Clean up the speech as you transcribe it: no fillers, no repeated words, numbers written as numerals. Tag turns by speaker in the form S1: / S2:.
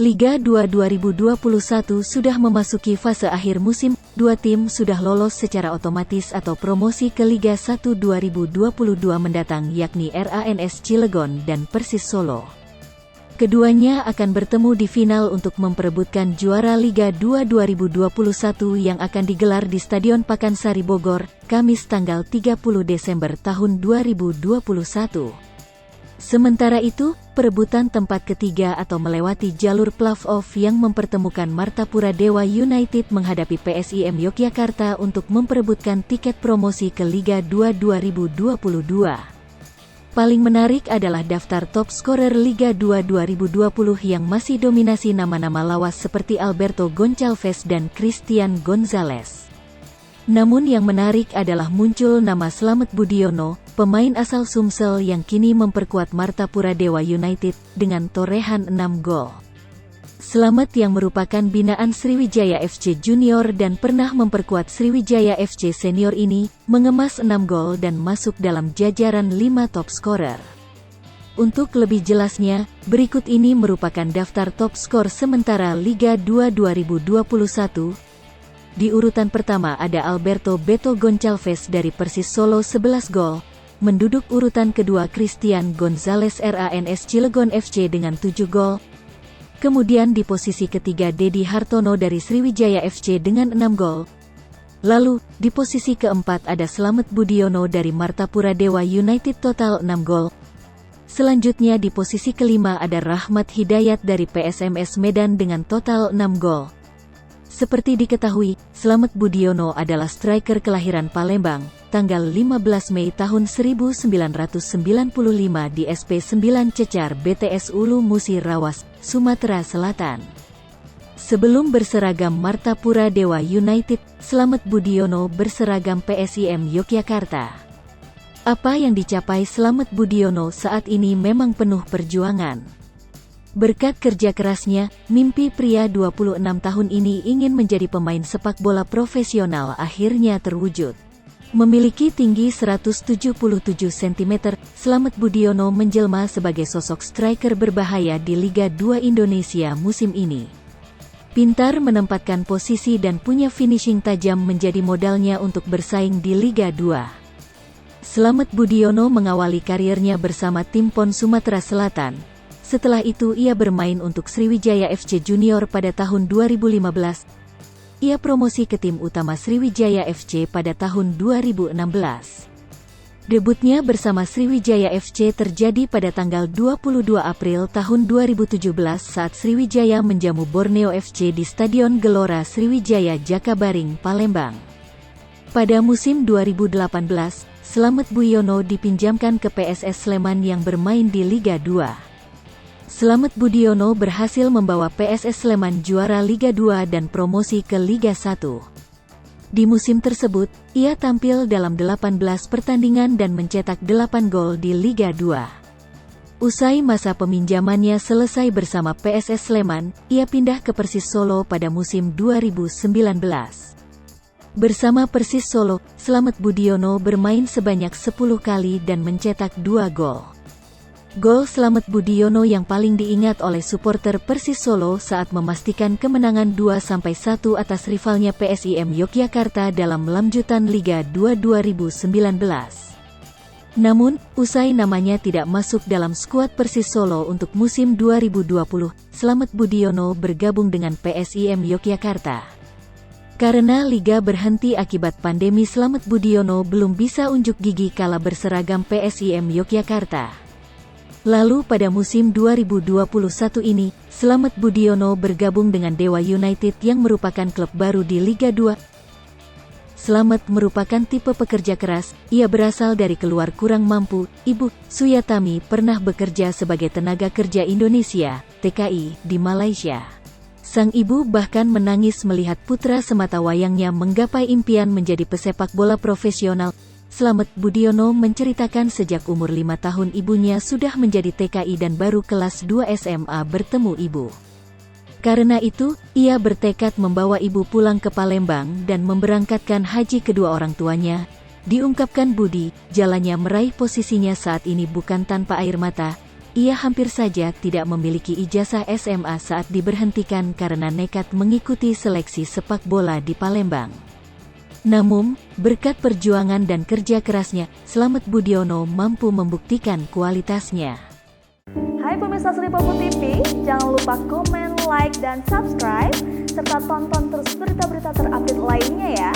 S1: Liga 2 2021 sudah memasuki fase akhir musim, dua tim sudah lolos secara otomatis atau promosi ke Liga 1 2022 mendatang yakni RANS Cilegon dan Persis Solo. Keduanya akan bertemu di final untuk memperebutkan juara Liga 2 2021 yang akan digelar di Stadion Pakansari Bogor, Kamis tanggal 30 Desember tahun 2021. Sementara itu, perebutan tempat ketiga atau melewati jalur playoff yang mempertemukan Martapura Dewa United menghadapi PSIM Yogyakarta untuk memperebutkan tiket promosi ke Liga 2 2022. Paling menarik adalah daftar top scorer Liga 2 2020 yang masih dominasi nama-nama lawas seperti Alberto Goncalves dan Christian Gonzalez. Namun yang menarik adalah muncul nama Slamet Budiono, pemain asal Sumsel yang kini memperkuat Martapura Dewa United dengan torehan 6 gol. Slamet yang merupakan binaan Sriwijaya FC Junior dan pernah memperkuat Sriwijaya FC Senior ini, mengemas 6 gol dan masuk dalam jajaran 5 top scorer. Untuk lebih jelasnya, berikut ini merupakan daftar top skor sementara Liga 2 2021. Di urutan pertama ada Alberto Beto Goncalves dari Persis Solo 11 gol, menduduk urutan kedua Christian Gonzalez RANS Cilegon FC dengan 7 gol. Kemudian di posisi ketiga Dedi Hartono dari Sriwijaya FC dengan 6 gol. Lalu, di posisi keempat ada Slamet Budiono dari Martapura Dewa United total 6 gol. Selanjutnya di posisi kelima ada Rahmat Hidayat dari PSMS Medan dengan total 6 gol. Seperti diketahui, Slamet Budiono adalah striker kelahiran Palembang, tanggal 15 Mei tahun 1995 di SP9 Cecar BTS Ulu Musi Rawas, Sumatera Selatan. Sebelum berseragam Martapura Dewa United, Slamet Budiono berseragam PSIM Yogyakarta. Apa yang dicapai Slamet Budiono saat ini memang penuh perjuangan. Berkat kerja kerasnya, mimpi pria 26 tahun ini ingin menjadi pemain sepak bola profesional akhirnya terwujud. Memiliki tinggi 177 cm, Slamet Budiono menjelma sebagai sosok striker berbahaya di Liga 2 Indonesia musim ini. Pintar menempatkan posisi dan punya finishing tajam menjadi modalnya untuk bersaing di Liga 2. Slamet Budiono mengawali karirnya bersama tim PON Sumatera Selatan. Setelah itu ia bermain untuk Sriwijaya FC Junior pada tahun 2015. Ia promosi ke tim utama Sriwijaya FC pada tahun 2016. Debutnya bersama Sriwijaya FC terjadi pada tanggal 22 April tahun 2017 saat Sriwijaya menjamu Borneo FC di Stadion Gelora Sriwijaya Jakabaring, Palembang. Pada musim 2018, Slamet Budiono dipinjamkan ke PSS Sleman yang bermain di Liga 2. Slamet Budiono berhasil membawa PSS Sleman juara Liga 2 dan promosi ke Liga 1. Di musim tersebut, ia tampil dalam 18 pertandingan dan mencetak 8 gol di Liga 2. Usai masa peminjamannya selesai bersama PSS Sleman, ia pindah ke Persis Solo pada musim 2019. Bersama Persis Solo, Slamet Budiono bermain sebanyak 10 kali dan mencetak 2 gol. Gol Slamet Budiono yang paling diingat oleh supporter Persis Solo saat memastikan kemenangan 2-1 atas rivalnya PSIM Yogyakarta dalam lanjutan Liga 2 2019. Namun, usai namanya tidak masuk dalam skuad Persis Solo untuk musim 2020, Slamet Budiono bergabung dengan PSIM Yogyakarta. Karena liga berhenti akibat pandemi, Slamet Budiono belum bisa unjuk gigi kala berseragam PSIM Yogyakarta. Lalu pada musim 2021 ini, Slamet Budiono bergabung dengan Dewa United yang merupakan klub baru di Liga 2. Slamet merupakan tipe pekerja keras, ia berasal dari keluarga kurang mampu. Ibu, Suyatami, pernah bekerja sebagai tenaga kerja Indonesia, TKI, di Malaysia. Sang ibu bahkan menangis melihat putra sematawayangnya menggapai impian menjadi pesepak bola profesional. Slamet Budiono menceritakan sejak umur 5 tahun ibunya sudah menjadi TKI dan baru kelas 2 SMA bertemu ibu. Karena itu, ia bertekad membawa ibu pulang ke Palembang dan memberangkatkan haji kedua orang tuanya. Diungkapkan Budi, jalannya meraih posisinya saat ini bukan tanpa air mata. Ia hampir saja tidak memiliki ijazah SMA saat diberhentikan karena nekat mengikuti seleksi sepak bola di Palembang. Namun, berkat perjuangan dan kerja kerasnya, Slamet Budiono mampu membuktikan kualitasnya.
S2: Hai pemirsa Sri Popo TV, jangan lupa komen, like, dan subscribe, serta tonton terus berita-berita terupdate lainnya ya.